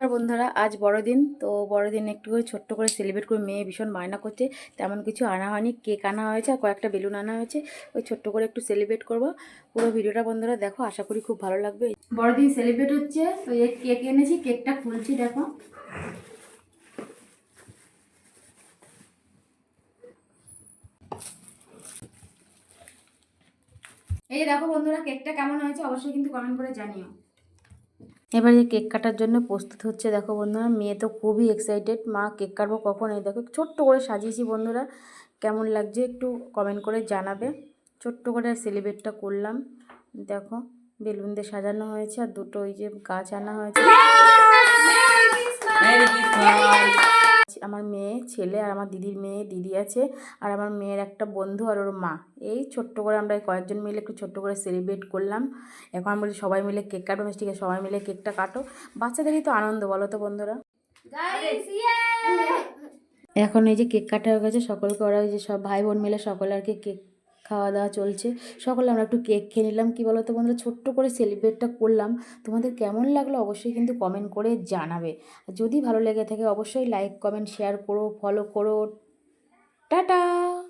আর বন্ধুরা আজ বড়দিন, তো বড়দিন একটু করে ছোট্ট করে সেলিব্রেট করে মেয়ে ভীষণ বায়না করছে। তেমন কিছু আনা হয়নি, কেক আনা হয়েছে আর কয়েকটা বেলুন আনা হয়েছে। ওই ছোট্ট করে একটু সেলিব্রেট করবো। পুরো ভিডিওটা বন্ধুরা দেখো, আশা করি খুব ভালো লাগবে। বড়দিন সেলিব্রেট হচ্ছে, তো এই কেক এনেছি, কেকটা খুলছি দেখো। এই দেখো বন্ধুরা, কেকটা কেমন হয়েছে অবশ্যই কিন্তু কমেন্ট করে জানিও। এবার এই কেক কাটার জন্য প্রস্তুত হচ্ছে দেখো বন্ধুরা। মেয়ে তো খুবই এক্সাইটেড, মা কেক কাটবো কখন। এই দেখো ছোট্ট করে সাজিয়েছি বন্ধুরা, কেমন লাগছে একটু কমেন্ট করে জানাবে। ছোট্ট করে সেলিব্রেটটা করলাম দেখো, বেলুন দিয়ে সাজানো হয়েছে আর দুটো ওই যে গাছ আনা হয়েছে। আমার মেয়ে ছেলে আর আমার দিদির মেয়ে দিদি আছে, আর আমার মেয়ের একটা বন্ধু আর ওর মা। এই ছোট্ট করে আমরা কয়েকজন মিলে একটু ছোট্ট করে সেলিব্রেট করলাম। এখন আমি বলি সবাই মিলে কেক কাটবো, ঠিক আছে সবাই মিলে কেকটা কাটো। বাচ্চাদেরই তো আনন্দ, বলো তো বন্ধুরা। এখন এই যে কেক কাটা হয়ে গেছে, সকলকে ওরা ওই যে সব ভাই বোন মিলে সকলে আর কি কেক খাওয়া দাওয়া চলছে। সকলে আমরা একটু কেক খেয়ে নিলাম। কী বলো তো বন্ধুরা, ছোট্ট করে সেলিব্রেটটা করলাম। তোমাদের কেমন লাগলো অবশ্যই কিন্তু কমেন্ট করে জানাবে। যদি ভালো লেগে থাকে অবশ্যই লাইক কমেন্ট শেয়ার করো, ফলো করো। টাটা।